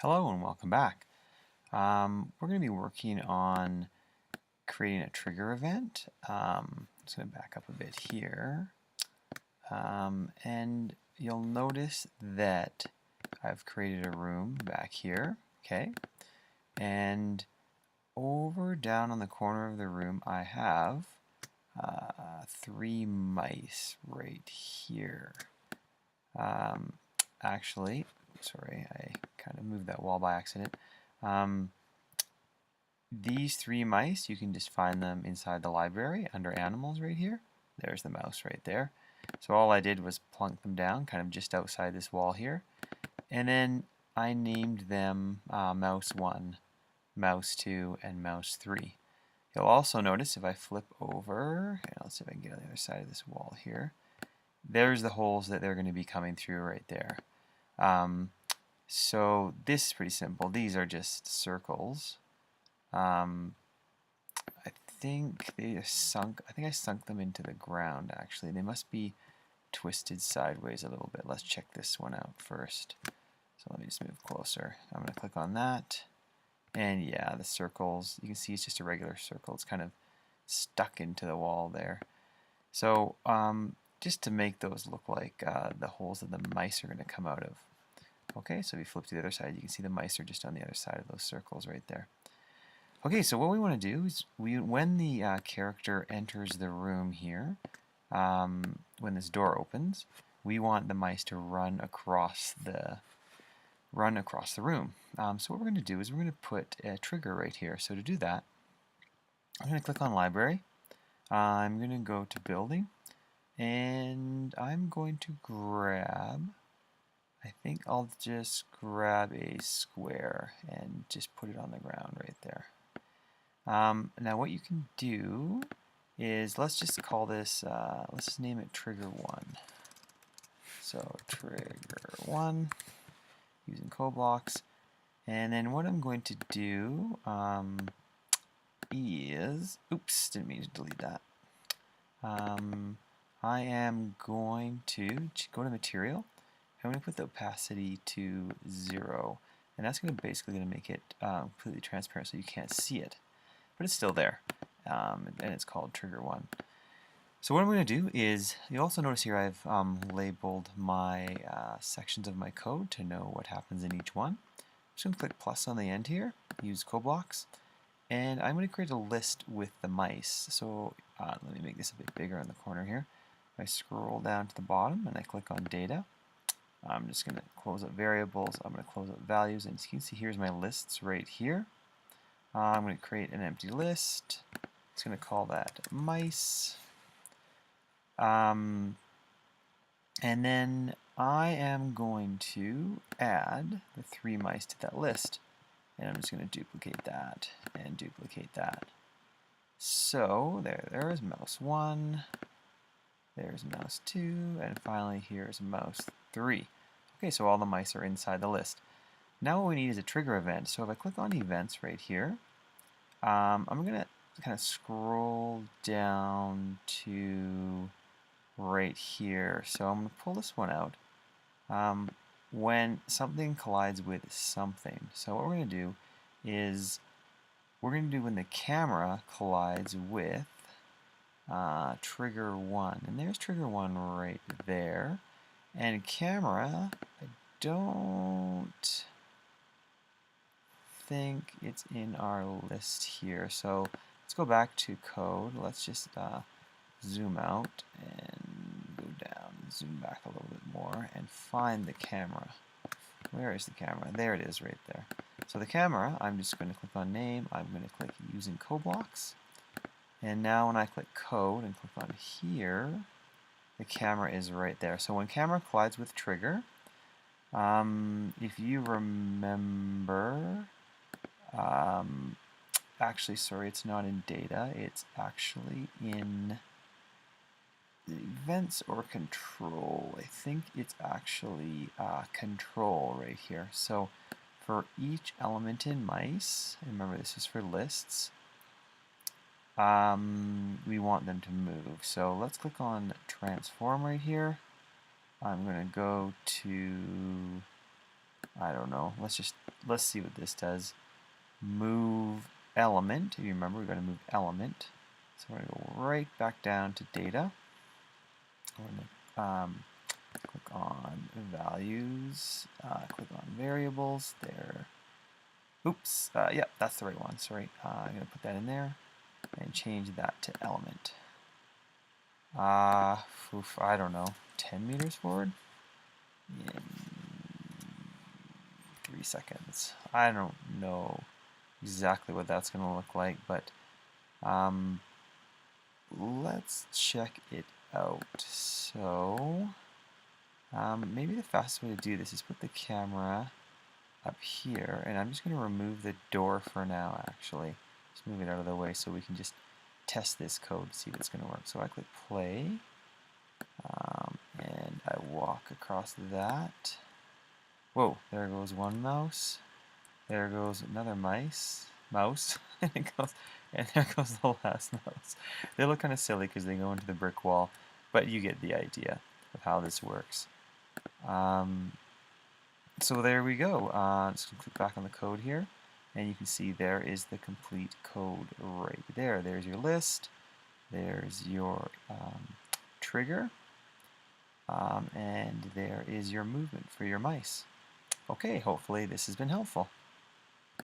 Hello and welcome back. We're going to be working on creating a trigger event. Just going to back up a bit here. And you'll notice that I've created a room back here. Okay. And over down on the corner of the room I have 3 mice right here. Actually, sorry, I kind of moved that wall by accident. These 3 mice, you can just find them inside the library under animals right here. There's the mouse right there. So all I did was plunk them down kind of just outside this wall here. And then I named them Mouse 1, Mouse 2, and Mouse 3. You'll also notice if I flip over, and let's see if I can get on the other side of this wall here, there's the holes that they're going to be coming through right there. So this is pretty simple. These are just circles. I think they sunk. I think I sunk them into the ground. Actually, they must be twisted sideways a little bit. Let's check this one out first. So let me just move closer. I'm going to click on that, and yeah, the circles. You can see it's just a regular circle. It's kind of stuck into the wall there. So just to make those look like the holes that the mice are going to come out of. Okay, so if you flip to the other side, you can see the mice are just on the other side of those circles right there. Okay, so what we want to do is when the character enters the room here, when this door opens, we want the mice to run across the room. So what we're going to do is we're going to put a trigger right here. So to do that, I'm going to click on Library. I'm going to go to Building, and I'm going to grab, I think I'll just grab a square and just put it on the ground right there. Now what you can do is, let's just call this, let's just name it Trigger 1. So Trigger 1 using CodeBlocks. And then what I'm going to do is, oops, didn't mean to delete that. I am going to go to Material. I'm going to put the opacity to 0. And that's basically going to make it completely transparent so you can't see it. But it's still there, and it's called Trigger 1. So what I'm going to do is, you'll also notice here I've labeled my sections of my code to know what happens in each one. I'm just going to click plus on the end here, use CodeBlocks, and I'm going to create a list with the mice. So let me make this a bit bigger in the corner here. If I scroll down to the bottom and I click on Data, I'm just going to close up Variables, I'm going to close up Values, and as you can see here's my lists right here. I'm going to create an empty list. It's going to call that mice. And then I am going to add the 3 mice to that list. And I'm just going to duplicate that and duplicate that. So there's mouse 1, there's mouse 2, and finally here's mouse 3. Okay, so all the mice are inside the list. Now what we need is a trigger event. So if I click on events right here, I'm going to kind of scroll down to right here. So I'm going to pull this one out. When something collides with something. So what we're going to do is when the camera collides with trigger 1. And there's trigger 1 right there. And camera, I don't think it's in our list here. So let's go back to code. Let's just zoom out and go down, zoom back a little bit more, and find the camera. Where is the camera? There it is right there. So the camera, I'm just going to click on name, I'm going to click using CodeBlocks, and now when I click code and click on here, the camera is right there. So when camera collides with trigger, if you remember, actually, sorry, it's not in data, it's actually in events or control. I think it's actually control right here. So for each element in mice, remember this is for lists, we want them to move. So let's click on transform right here. I'm going to go to I don't know. Let's see what this does. Move element. If you remember, we're going to move element. So we're going to go right back down to data. We're going to click on values. Click on variables. There. Oops. Yeah, that's the right one. Sorry. I'm going to put that in there and change that to element. I don't know. 10 meters forward? In 3 seconds. I don't know exactly what that's going to look like, but let's check it out. So maybe the fastest way to do this is put the camera up here, and I'm just going to remove the door for now, actually. Just move it out of the way so we can just test this code to see if it's going to work. So I click play, and I walk across that. Whoa, there goes one mouse. There goes another mouse, and there goes the last mouse. They look kind of silly because they go into the brick wall, but you get the idea of how this works. So there we go. Just click back on the code here, and you can see there is the complete code right there. There's your list. There's your trigger, and there is your movement for your mice. Okay, hopefully this has been helpful.